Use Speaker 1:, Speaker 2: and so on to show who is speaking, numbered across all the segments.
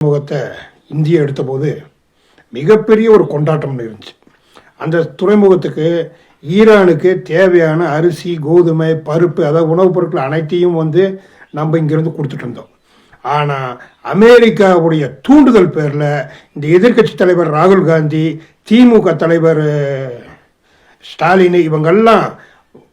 Speaker 1: துறைமுகத்தை இந்தியா எடுத்தபோது மிகப்பெரிய ஒரு கொண்டாட்டம் இருந்துச்சு. அந்த துறைமுகத்துக்கு ஈரானுக்கு தேவையான அரிசி, கோதுமை, பருப்பு, அதாவது உணவுப் பொருட்கள் அனைத்தையும் நம்ம இங்கிருந்து கொடுத்துட்டு இருந்தோம். ஆனால் அமெரிக்காவுடைய தூண்டுதல் பேரில் இந்த எதிர்க்கட்சி தலைவர் ராகுல் காந்தி, திமுக தலைவர் ஸ்டாலின் இவங்கெல்லாம்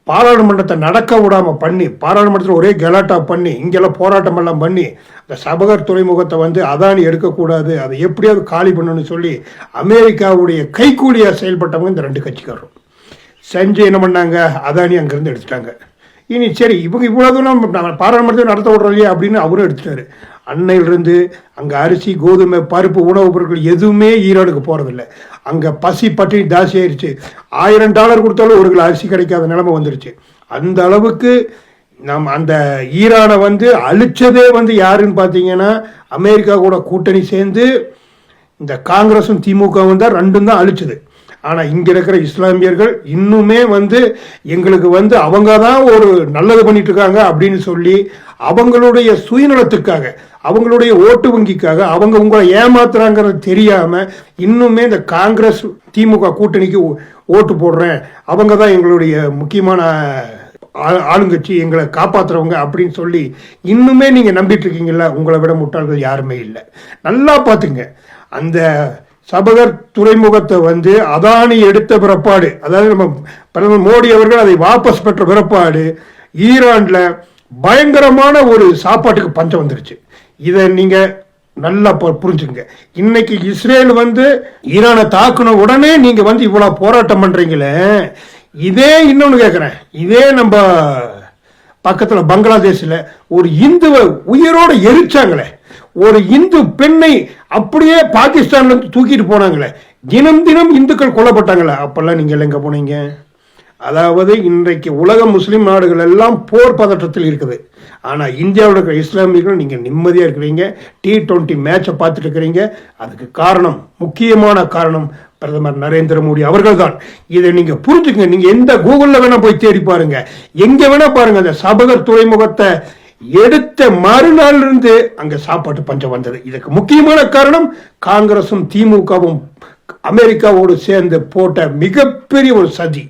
Speaker 1: பாராளுமன்றத்தை நடக்க விடாமல் பண்ணி, பாராளுமன்றத்தில் ஒரே கலாட்டா பண்ணி, இங்கெல்லாம் போராட்டம் எல்லாம் பண்ணி, அந்த சபகர் துறைமுகத்தை அதானி எடுக்கக்கூடாது, அதை எப்படியாவது காலி பண்ணணும்னு சொல்லி அமெரிக்காவுடைய கைக்கூலியாக செயல்பட்டவங்க இந்த ரெண்டு கட்சிக்காரரும் செஞ்சு என்ன பண்ணாங்க, அதானி அங்கேருந்து எடுத்துட்டாங்க. இனி சரி இவங்க இவ்வளோ தூரம் பாராளுமன்றத்தை நடத்த விடுறோம் இல்லையா அப்படின்னு அவரும் எடுத்துட்டாரு. அன்னையிலிருந்து அங்கே அரிசி, கோதுமை, பருப்பு, உணவுப் பொருட்கள் எதுவுமே ஈரானுக்கு போகிறதில்ல. அங்கே பசி பட்டினி தாசி ஆயிடுச்சு. $1000 கொடுத்தாலும் ஒரு கிலோ அரிசி கிடைக்காத நிலைமை வந்துருச்சு. அந்த அளவுக்கு அந்த ஈரானை அழிச்சதே யாருன்னு பார்த்தீங்கன்னா அமெரிக்கா கூட கூட்டணி சேர்ந்து இந்த காங்கிரஸும் திமுகவும் தான் ரெண்டும் தான் அழிச்சது. ஆனால் இங்கே இருக்கிற இஸ்லாமியர்கள் இன்னுமே எங்களுக்கு அவங்க தான் ஒரு நல்லது பண்ணிட்டு இருக்காங்க அப்படின்னு சொல்லி அவங்களுடைய சுயநலத்துக்காக, அவங்களுடைய ஓட்டு வங்கிக்காக அவங்க உங்களை ஏமாத்துறாங்கிறது தெரியாமல் இன்னுமே இந்த காங்கிரஸ் திமுக கூட்டணிக்கு ஓட்டு போடுறேன், அவங்க தான் எங்களுடைய முக்கியமான ஆளுங்கட்சி, எங்களை காப்பாற்றுறவங்க அப்படின்னு சொல்லி இன்னுமே நீங்கள் நம்பிட்டு இருக்கீங்களா? உங்களை விட முட்டாள்கள் யாருமே இல்லை. நல்லா பார்த்துங்க, அந்த சபகர் துறைமுகத்தை அதானி எடுத்த பிறப்பாடு, அதாவது நம்ம பிரதமர் மோடி அவர்கள் அதை வாபஸ் பெற்ற பிறப்பாடு ஈரான்ல பயங்கரமான ஒரு சாப்பாட்டுக்கு பஞ்சம் வந்துருச்சு. இதை நீங்க நல்லா புரிஞ்சுங்க. இன்னைக்கு இஸ்ரேல் ஈரானை தாக்குன உடனே நீங்க இவ்வளவு போராட்டம் பண்றீங்களே, இதே இன்னொன்னு கேட்கிறேன், இதே நம்ம பக்கத்துல பங்களாதேஷ்ல ஒரு இந்துவை உயிரோட எரிச்சாங்களே, ஒரு இந்து பெண்ணை அப்படியே பாகிஸ்தான்ல இருந்து தூக்கிட்டு போனாங்களே, தினம் தினம் இந்துக்கள் கொல்லப்பட்டாங்களே, அப்பெல்லாம் நீங்க எங்க போனீங்க? அதாவது இன்றைக்கு உலக முஸ்லிம் நாடுகள் எல்லாம் போர் பதற்றத்தில் இருக்குது. ஆனால் இந்தியாவில் இருக்கிற இஸ்லாமியர்கள் நீங்கள் நிம்மதியாக இருக்கிறீங்க, T20 மேட்சை பார்த்துட்டு இருக்கிறீங்க. அதுக்கு காரணம், முக்கியமான காரணம் பிரதமர் நரேந்திர மோடி அவர்கள் தான். இதை நீங்கள் புரிஞ்சுக்கங்க. நீங்கள் எந்த கூகுளில் வேணால் போய் தேடி பாருங்க, எங்கே வேணால் பாருங்க, அந்த சபகர் துறைமுகத்தை எடுத்த மறுநாள் இருந்து அங்க சாப்பாட்டு பஞ்சம் வந்தது. இதுக்கு முக்கியமான காரணம் காங்கிரசும் திமுகவும் அமெரிக்காவோடு சேர்ந்து போட்ட மிகப்பெரிய ஒரு சதி.